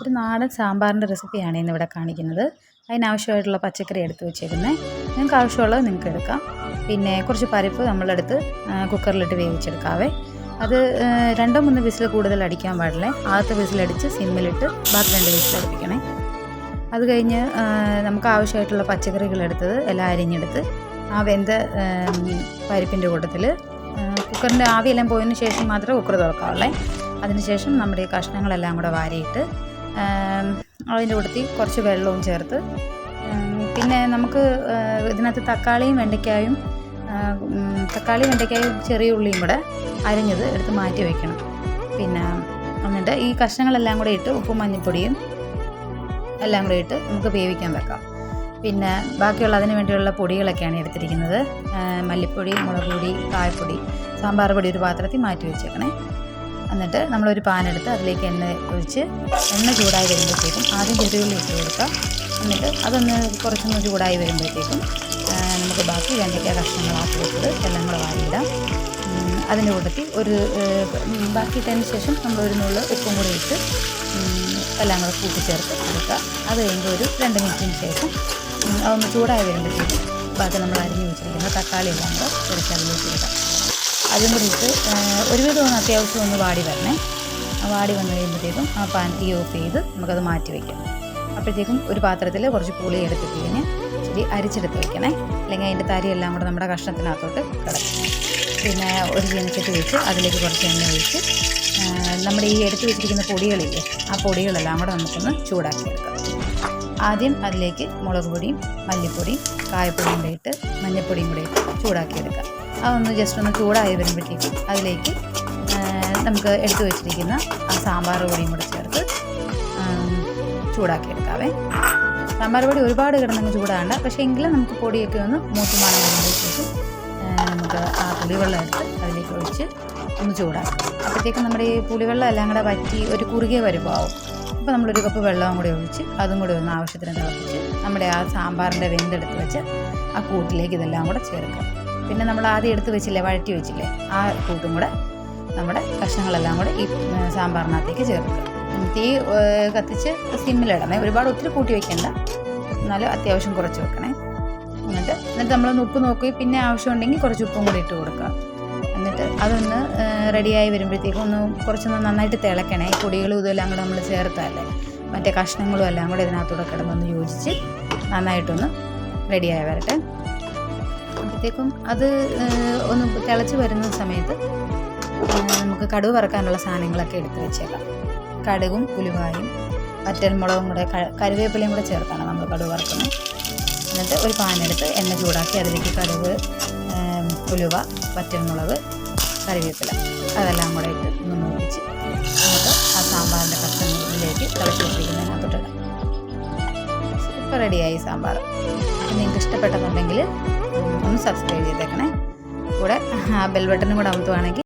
ഒരു നാടൻ സാമ്പാറിൻ്റെ റെസിപ്പിയാണ് ഇന്നിവിടെ കാണിക്കുന്നത്. അതിനാവശ്യമായിട്ടുള്ള പച്ചക്കറി എടുത്ത് വെച്ചേക്കുന്നത്. നിങ്ങൾക്ക് ആവശ്യമുള്ളത് നിങ്ങൾക്ക് എടുക്കാം. പിന്നെ കുറച്ച് പരിപ്പ് നമ്മളെടുത്ത് കുക്കറിലിട്ട് വേവിച്ചെടുക്കാവേ. അത് 2-3 വിസിൽ കൂടുതൽ അടിക്കാൻ പാടില്ലേ. ആദ്യത്തെ വിസിലടിച്ച് സിമ്മിലിട്ട് ബാക്കി 2 വിസിലടിപ്പിക്കണേ. അത് കഴിഞ്ഞ് നമുക്ക് ആവശ്യമായിട്ടുള്ള പച്ചക്കറികളെടുത്തത് എല്ലാം അരിഞ്ഞെടുത്ത് ആ വെന്ത പരിപ്പിൻ്റെ കൂട്ടത്തിൽ കുക്കറിൻ്റെ ആവിയെല്ലാം പോയതിന് ശേഷം മാത്രമേ കുക്കർ തുറക്കാവുള്ളേ. അതിനുശേഷം നമ്മുടെ ഈ കഷ്ണങ്ങളെല്ലാം കൂടെ വാരിയിട്ട് അതിൻ്റെ കൂട്ടത്തിൽ കുറച്ച് വെള്ളവും ചേർത്ത് പിന്നെ നമുക്ക് ഇതിനകത്ത് തക്കാളിയും വെണ്ടയ്ക്കായും ചെറിയ ഉള്ളിയും കൂടെ അരിഞ്ഞത് എടുത്ത് മാറ്റി വയ്ക്കണം. പിന്നെ എന്നിട്ട് ഈ കഷ്ണങ്ങളെല്ലാം കൂടെ ഇട്ട് ഉപ്പും മഞ്ഞൾപ്പൊടിയും എല്ലാം കൂടെ ഇട്ട് നമുക്ക് വേവിക്കാൻ വെക്കാം. പിന്നെ ബാക്കിയുള്ള അതിന് വേണ്ടിയുള്ള പൊടികളൊക്കെയാണ് എടുത്തിരിക്കുന്നത്. മല്ലിപ്പൊടി, മുളക് പൊടി, കായപ്പൊടി, സാമ്പാർ പൊടി ഒരു പാത്രത്തിൽ മാറ്റി വെച്ചേക്കണേ. എന്നിട്ട് നമ്മളൊരു പാനെടുത്ത് അതിലേക്ക് എണ്ണ ഒഴിച്ച് എണ്ണ ചൂടായി വരുമ്പോഴത്തേക്കും ആദ്യം ചെറിയുള്ളി ഇട്ട് കൊടുക്കാം. എന്നിട്ട് അതൊന്ന് കുറച്ചൊന്ന് ചൂടായി വരുമ്പോഴത്തേക്കും നമുക്ക് ബാക്കി വെണ്ടയ്ക്ക കഷ്ണങ്ങളാക്കി വെച്ചത് എല്ലാം കൂടെ വാരിയിടാം. അതിൻ്റെ കൂട്ടത്തിൽ ബാക്കി ഇട്ടതിന് ശേഷം നമ്മളൊരു നുള്ള് ഉപ്പും കൂടി ഇട്ട് എല്ലാം കൂടെ കൂട്ടിച്ചേർത്ത് കൊടുക്കുക. അത് കഴിയുമ്പോൾ ഒരു 2 മിനിറ്റിന് ശേഷം അതൊന്ന് ചൂടായി വരുമ്പോഴത്തേക്കും ബാക്കി നമ്മൾ അരിഞ്ഞ് വെച്ചിരിക്കുന്ന തക്കാളി എല്ലാം കൂടെ കുറച്ച് അതിലേക്ക് ഇടാം. അതും കൂടി ഇട്ട് ഒരുവിധം ഒന്ന് അത്യാവശ്യം ഒന്ന് വാടി വരണേ. വാടി വന്നു കഴിയുമ്പോഴത്തേക്കും ആ പാൻ തീ ഓഫ് ചെയ്ത് നമുക്കത് മാറ്റി വയ്ക്കാം. അപ്പോഴത്തേക്കും ഒരു പാത്രത്തിൽ കുറച്ച് പുളി എടുത്തിട്ട് കഴിഞ്ഞ് ഇച്ചിരി അരിച്ചെടുത്ത് വയ്ക്കണേ. അല്ലെങ്കിൽ അതിൻ്റെ തരിയെല്ലാം കൂടെ നമ്മുടെ കഷ്ണത്തിനകത്തോട്ട് കിടക്കും. പിന്നെ ഒരു ചീനച്ചട്ടി വെച്ച് അതിലേക്ക് കുറച്ച് എണ്ണ ഒഴിച്ച് നമ്മുടെ ഈ എടുത്ത് വെച്ചിരിക്കുന്ന പൊടികളില്ലേ, ആ പൊടികളെല്ലാം കൂടെ നമുക്കൊന്ന് ചൂടാക്കിയെടുക്കാം. ആദ്യം അതിലേക്ക് മുളക് പൊടിയും മല്ലിപ്പൊടിയും കായപ്പൊടിയും കൂടെ ഇട്ട് മഞ്ഞൾപ്പൊടിയും കൂടെ ഇട്ട് ചൂടാക്കിയെടുക്കാം. അതൊന്ന് ജസ്റ്റ് ഒന്ന് ചൂടായി വരുമ്പോഴത്തേക്കും അതിലേക്ക് നമുക്ക് എടുത്തു വെച്ചിരിക്കുന്ന ആ സാമ്പാർ പൊടിയും കൂടെ ചേർത്ത് ചൂടാക്കിയെടുക്കാവേ. സാമ്പാർ പൊടി ഒരുപാട് കിടന്നങ്ങ് ചൂടാകണ്ട. പക്ഷേ എങ്കിലും നമുക്ക് പൊടിയൊക്കെ ഒന്ന് മൂത്തുമാണം വരുമ്പോഴത്തേക്കും നമുക്ക് ആ പുളിവെള്ളം എടുത്ത് അതിലേക്ക് ഒഴിച്ച് ഒന്ന് ചൂടാക്കാം. അപ്പോഴത്തേക്കും നമ്മുടെ ഈ പുളിവെള്ളം എല്ലാം കൂടെ വറ്റി ഒരു കുറുകിയ പരുവമാവും. അപ്പോൾ നമ്മളൊരു കപ്പ് വെള്ളവും കൂടി ഒഴിച്ച് അതും കൂടി ഒന്ന് ആവശ്യത്തിന് തിളപ്പിച്ച് നമ്മുടെ ആ സാമ്പാറിൻ്റെ വെന്തെടുത്ത് വെച്ച് ആ കൂട്ടിലേക്ക് ഇതെല്ലാം കൂടെ ചേർക്കാം. പിന്നെ നമ്മൾ ആദ്യം എടുത്ത് വെച്ചില്ലേ, വഴറ്റി വെച്ചില്ലേ, ആ കൂട്ടും കൂടെ നമ്മുടെ കഷ്ണങ്ങളെല്ലാം കൂടെ ഈ സാമ്പാറിനകത്തേക്ക് ചേർക്കുക. തീ കത്തിച്ച് സിമ്മിലിടണേ. ഒരുപാട് ഒത്തിരി കൂട്ടി വയ്ക്കണ്ട, എന്നാലും അത്യാവശ്യം കുറച്ച് വെക്കണേ. എന്നിട്ട് നമ്മളൊന്ന് ഉപ്പ് നോക്കി പിന്നെ ആവശ്യമുണ്ടെങ്കിൽ കുറച്ച് ഉപ്പും കൂടി ഇട്ട് കൊടുക്കുക. എന്നിട്ട് അതൊന്ന് റെഡിയായി വരുമ്പോഴത്തേക്കും കുറച്ചൊന്ന് നന്നായിട്ട് തിളക്കണേ. ഈ പൊടികളും ഇതെല്ലാം കൂടെ നമ്മൾ ചേർത്തല്ലേ, മറ്റേ കഷ്ണങ്ങളും എല്ലാം കൂടെ ഇതിനകത്തൂടെ കിടന്നൊന്ന് യോജിച്ച് നന്നായിട്ടൊന്ന് റെഡിയായി വരട്ടെ. അപ്പോഴത്തേക്കും അത് ഒന്ന് തിളച്ച് വരുന്ന സമയത്ത് നമുക്ക് കടുക് വറുക്കാനുള്ള സാധനങ്ങളൊക്കെ എടുത്ത് വെച്ചേക്കാം. കടുകും ഉലുവായും വറ്റൽമുളകും കൂടെ കറിവേപ്പിലയും കൂടെ ചേർത്താണ് നമ്മൾ കടുക് വറുക്കുന്നത്. എന്നിട്ട് ഒരു പാനെടുത്ത് എണ്ണ ചൂടാക്കി അതിലേക്ക് കടുക്, ഉലുവ, വറ്റൽമുളക്, കറിവേപ്പില അതെല്ലാം കൂടെ ഇട്ട് ഒന്ന് മൂപ്പിച്ച് നമുക്ക് ആ സാമ്പാറിൻ്റെ കഷ്ണങ്ങളിലേക്ക് തിളച്ച് വെച്ചിരിക്കുന്നതിനകത്തോട്ടിടാം. ഇപ്പോൾ റെഡിയായി സാമ്പാർ. നിങ്ങൾക്ക് ഇഷ്ടപ്പെട്ടെന്നുണ്ടെങ്കിൽ ഒന്ന് സബ്സ്ക്രൈബ് ചെയ്തേക്കണേ. കൂടെ ആ ബെൽ ബട്ടണും കൂടെ അമർത്തുവാണെങ്കിൽ